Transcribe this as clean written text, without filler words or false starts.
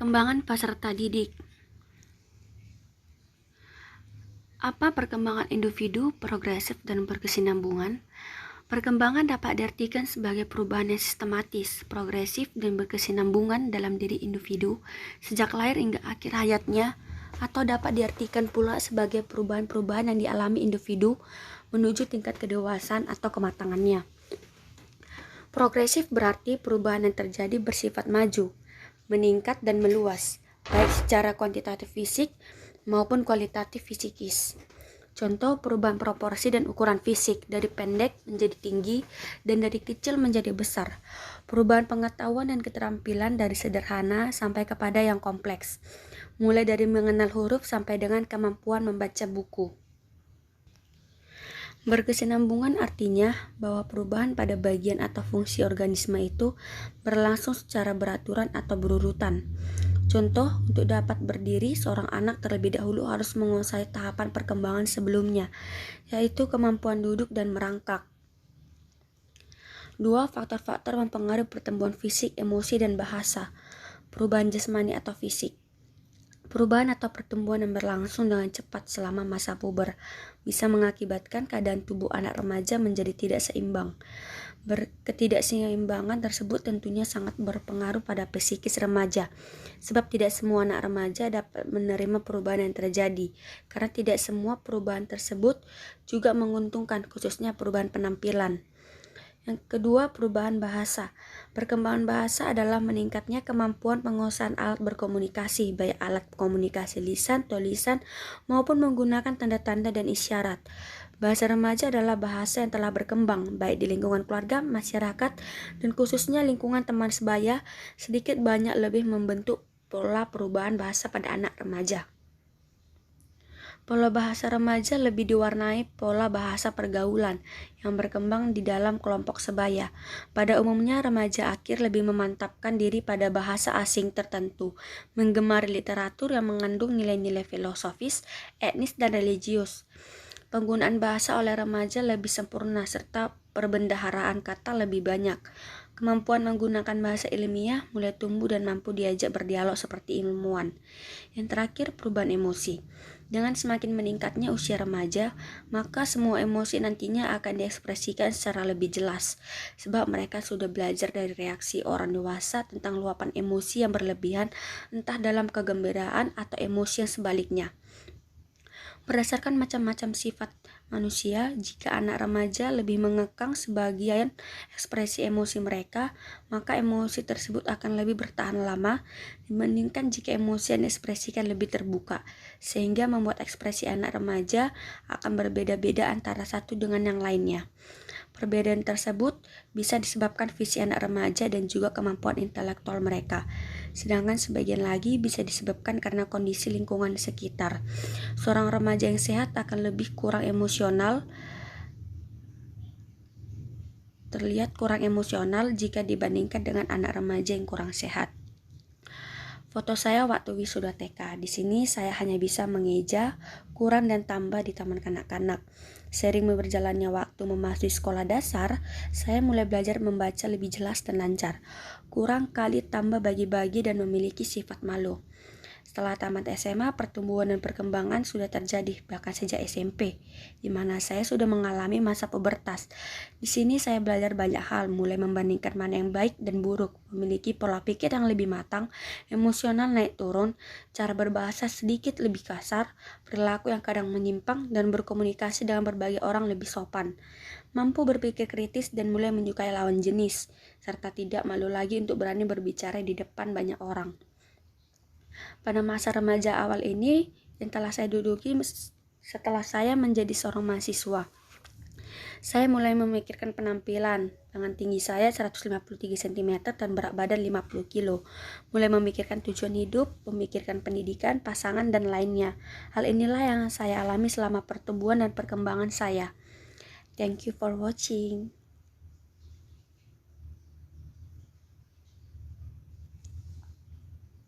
Perkembangan peserta didik. Apa perkembangan individu progresif dan berkesinambungan? Perkembangan dapat diartikan sebagai perubahan yang sistematis, progresif, dan berkesinambungan dalam diri individu sejak lahir hingga akhir hayatnya, atau dapat diartikan pula sebagai perubahan-perubahan yang dialami individu menuju tingkat kedewasaan atau kematangannya. Progresif berarti perubahan yang terjadi bersifat maju, meningkat dan meluas, baik secara kuantitatif fisik maupun kualitatif fisikis. Contoh perubahan proporsi dan ukuran fisik dari pendek menjadi tinggi dan dari kecil menjadi besar. Perubahan pengetahuan dan keterampilan dari sederhana sampai kepada yang kompleks, mulai dari mengenal huruf sampai dengan kemampuan membaca buku. Berkesinambungan artinya bahwa perubahan pada bagian atau fungsi organisme itu berlangsung secara beraturan atau berurutan. Contoh, untuk dapat berdiri, seorang anak terlebih dahulu harus menguasai tahapan perkembangan sebelumnya, yaitu kemampuan duduk dan merangkak. 2. Faktor-faktor mempengaruhi pertumbuhan fisik, emosi, dan bahasa. Perubahan jasmani atau fisik. Perubahan atau pertumbuhan yang berlangsung dengan cepat selama masa puber bisa mengakibatkan keadaan tubuh anak remaja menjadi tidak seimbang. Ketidakseimbangan tersebut tentunya sangat berpengaruh pada psikis remaja, sebab tidak semua anak remaja dapat menerima perubahan yang terjadi, karena tidak semua perubahan tersebut juga menguntungkan, khususnya perubahan penampilan. Yang kedua, perubahan bahasa. Perkembangan bahasa adalah meningkatnya kemampuan penguasaan alat berkomunikasi, baik alat komunikasi lisan, tulisan, maupun menggunakan tanda-tanda dan isyarat. Bahasa remaja adalah bahasa yang telah berkembang, baik di lingkungan keluarga, masyarakat, dan khususnya lingkungan teman sebaya, sedikit banyak lebih membentuk pola perubahan bahasa pada anak remaja. Pola bahasa remaja lebih diwarnai pola bahasa pergaulan yang berkembang di dalam kelompok sebaya. Pada umumnya, remaja akhir lebih memantapkan diri pada bahasa asing tertentu, menggemari literatur yang mengandung nilai-nilai filosofis, etnis, dan religius. Penggunaan bahasa oleh remaja lebih sempurna serta perbendaharaan kata lebih banyak. Kemampuan menggunakan bahasa ilmiah mulai tumbuh dan mampu diajak berdialog seperti ilmuwan. Yang terakhir, perubahan emosi. Dengan semakin meningkatnya usia remaja, maka semua emosi nantinya akan diekspresikan secara lebih jelas, sebab mereka sudah belajar dari reaksi orang dewasa tentang luapan emosi yang berlebihan, entah dalam kegembiraan atau emosi yang sebaliknya. Berdasarkan macam-macam sifat manusia, jika anak remaja lebih mengekang sebagian ekspresi emosi mereka, maka emosi tersebut akan lebih bertahan lama dibandingkan jika emosi yang diekspresikan lebih terbuka, sehingga membuat ekspresi anak remaja akan berbeda-beda antara satu dengan yang lainnya. Perbedaan tersebut bisa disebabkan visi anak remaja dan juga kemampuan intelektual mereka. Sedangkan sebagian lagi bisa disebabkan karena kondisi lingkungan sekitar. Seorang remaja yang sehat akan lebih terlihat kurang emosional jika dibandingkan dengan anak remaja yang kurang sehat. Foto saya waktu wisuda TK. Di sini saya hanya bisa mengeja, kurang dan tambah di taman kanak-kanak. Sering berjalannya waktu memasuki sekolah dasar, saya mulai belajar membaca lebih jelas dan lancar. Kurang kali tambah bagi-bagi dan memiliki sifat malu. Setelah tamat SMA, pertumbuhan dan perkembangan sudah terjadi bahkan sejak SMP, di mana saya sudah mengalami masa pubertas. Di sini saya belajar banyak hal, mulai membandingkan mana yang baik dan buruk, memiliki pola pikir yang lebih matang, emosional naik turun, cara berbahasa sedikit lebih kasar, perilaku yang kadang menyimpang, dan berkomunikasi dengan berbagai orang lebih sopan. Mampu berpikir kritis dan mulai menyukai lawan jenis, serta tidak malu lagi untuk berani berbicara di depan banyak orang. Pada masa remaja awal ini yang telah saya duduki setelah saya menjadi seorang mahasiswa, saya mulai memikirkan penampilan. Dengan tinggi saya 153 cm dan berat badan 50 kg. Mulai memikirkan tujuan hidup, memikirkan pendidikan, pasangan, dan lainnya. Hal inilah yang saya alami selama pertumbuhan dan perkembangan saya. Thank you for watching.